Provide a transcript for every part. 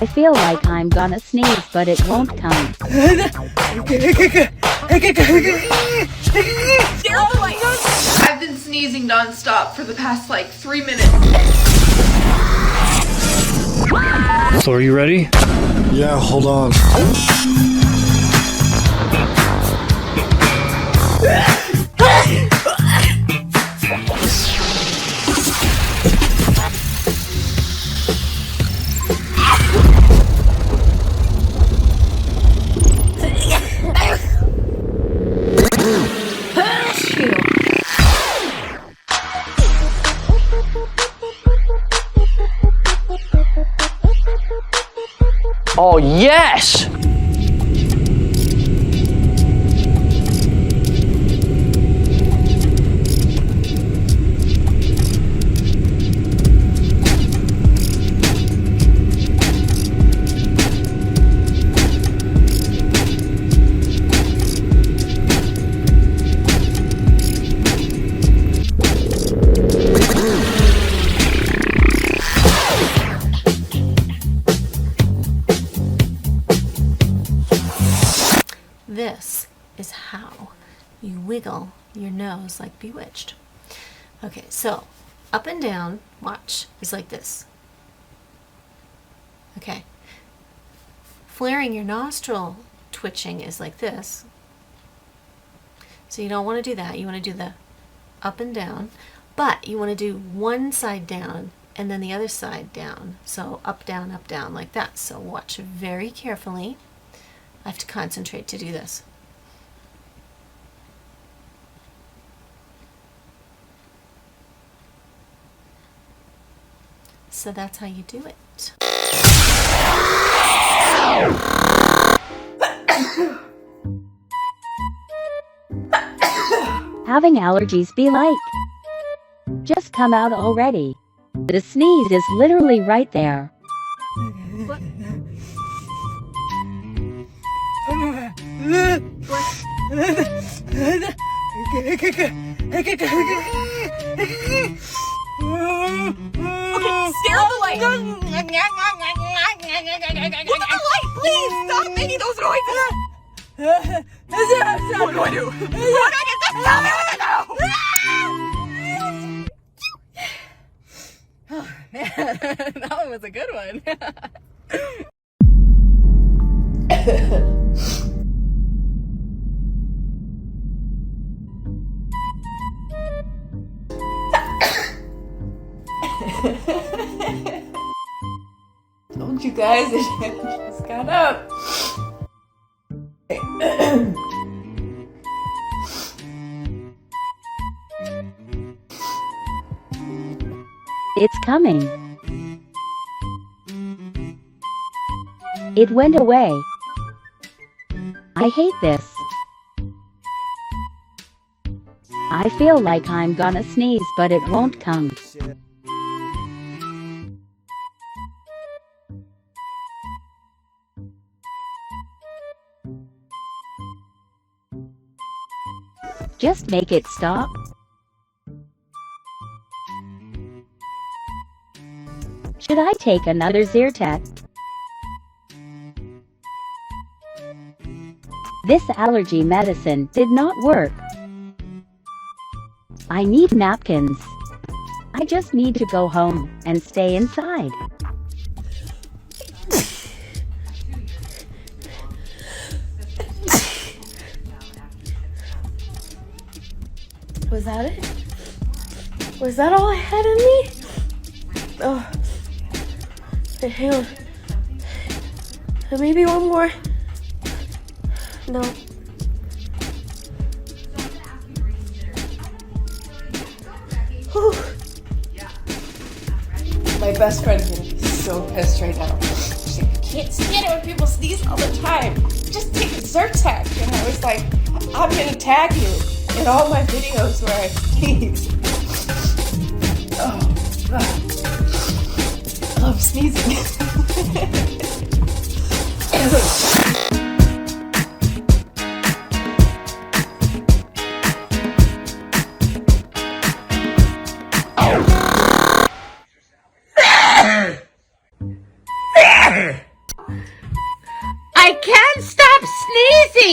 I feel like I'm gonna sneeze, but it won't come. I've been sneezing non-stop for the past like 3 minutes. So are you ready? Yeah, hold on. Oh, yes! This is how you wiggle your nose like Bewitched. Okay, so up and down, watch, is like this. Okay. Flaring your nostril twitching is like this. So you don't want to do that. You want to do the up and down, but you want to do one side down and then the other side down. So up, down, like that. So watch very carefully. I have to concentrate to do this. So that's how you do it. Having allergies be like. Just come out already. The sneeze is literally right there. Okay, stare at the light. Look at the light, please. Stop making those noises. What do I do? What do I do? Just tell me what to do. Oh man, that one was a good one. Told you guys it just got up. It's coming. It went away. I hate this. I feel like I'm gonna sneeze, but it won't come. Just make it stop. Should I take another Zyrtec? This allergy medicine did not work. I need napkins. I just need to go home and stay inside. Was that it? Was that all I had in me? Oh. Okay, hang on. Maybe one more. No. Whew. My best friend's gonna be so pissed right now. She's like, I can't stand it when people sneeze all the time. Just take a Zyrtec. And I was like, I'm gonna tag you in all my videos where I sneeze. Oh, God. I love sneezing.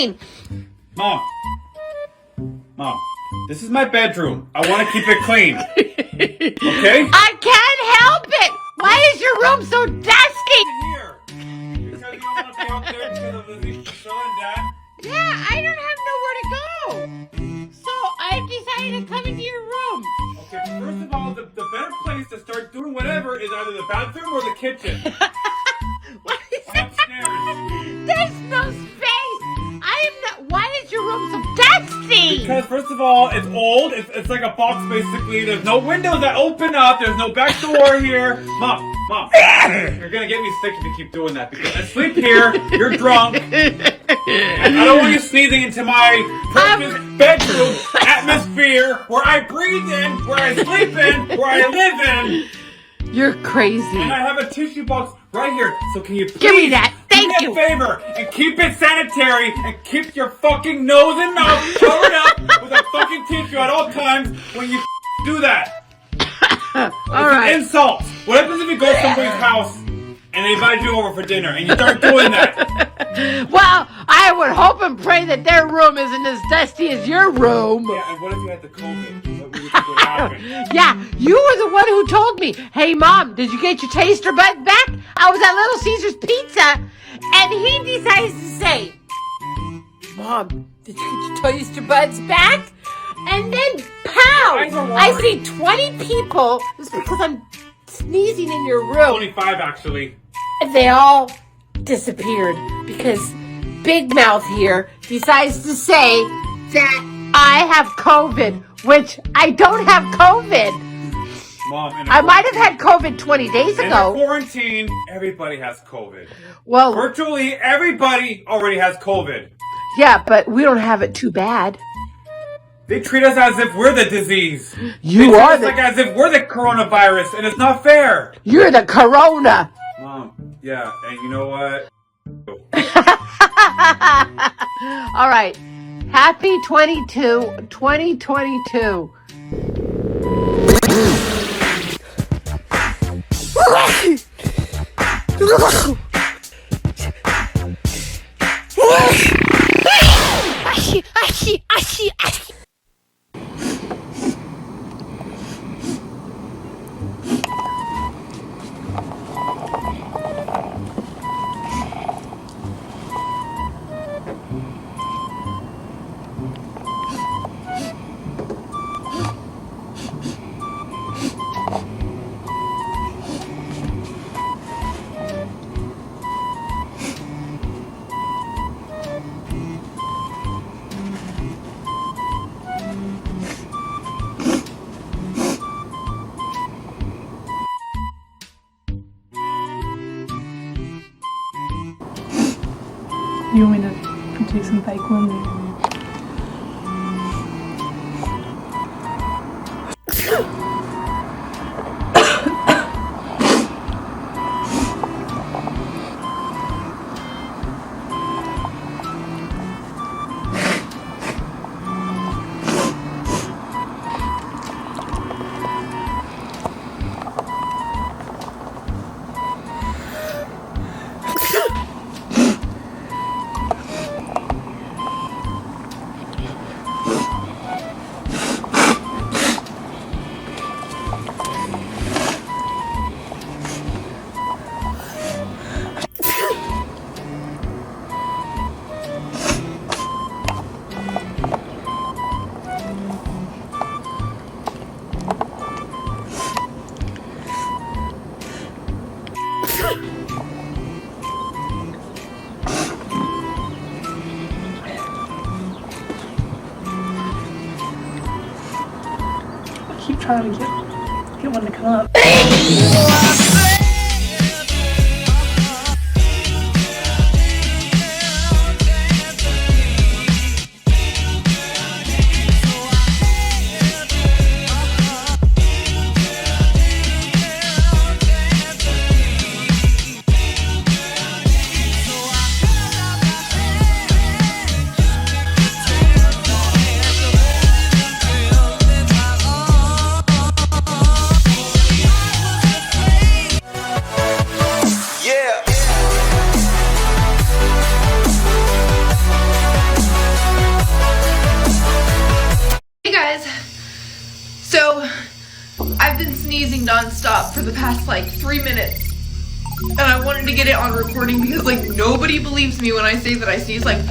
clean. Mom, this is my bedroom. I want to keep it clean. Okay? I can't help it. Why is your room so dusty? Here. Because you don't want to be out there because of the sun and that. Yeah, I don't have nowhere to go. So I decided to come into your room. Okay, first of all, the better place to start doing whatever is either the bathroom or the kitchen. What is I'm upstairs. There's no space. I am not. Why is your room so dusty? Because first of all, it's old. It's like a box basically. There's no windows that open up. There's no back door here. Mom, you're gonna get me sick if you keep doing that because I sleep here. You're drunk. And I don't want you sneezing into my precious bedroom atmosphere where I breathe in, where I sleep in, where I live in. You're crazy. And I have a tissue box right here. So can you please Give me that. Thank do you. me a favor and keep it sanitary and keep your fucking nose and mouth covered up with a fucking tissue at all times when you do that. All right. Insult. What happens if you go to somebody's house and they invite you over for dinner and you start doing that? Well, I would hope and pray that their room isn't as dusty as your room. Yeah, and what if you had the COVID? What would you think would happen? Yeah, you were the one who told me, hey, Mom, did you get your taster buds back? I was at Little Caesar's Pizza, and he decides to say, Mom, did you get your taster buds back? And then, pow, I see 20 people. It's because I'm sneezing in your room. 25, actually. And they all disappeared because Big Mouth here decides to say that I have COVID, which I don't have COVID. Mom, I might have had COVID 20 days in ago. quarantine, everybody has COVID. Well, Virtually everybody already has COVID. yeah, but we don't have it too bad. They treat us as if we're the disease. You they are treat us like as if we're the coronavirus, and it's not fair. You're the corona. Mom, yeah, and you know what? All right. Happy 2022. You want me to take some fake ones? Keep trying to get one to come up. been sneezing nonstop for the past like 3 minutes. And I wanted to get it on recording because like nobody believes me when I say that I sneeze like,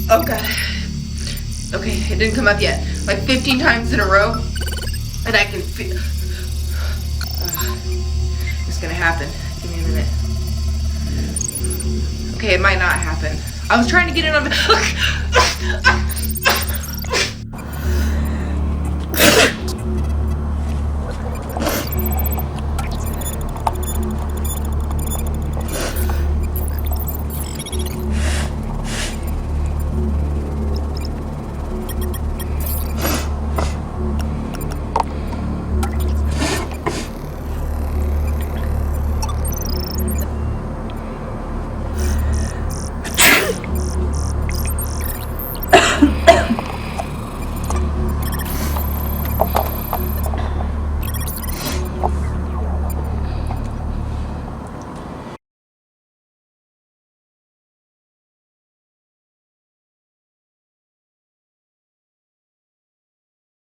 oh god. Okay, it didn't come up yet. Like 15 times in a row. And I can feel, it's gonna happen. Give me a minute. Okay, it might not happen. I was trying to get it on.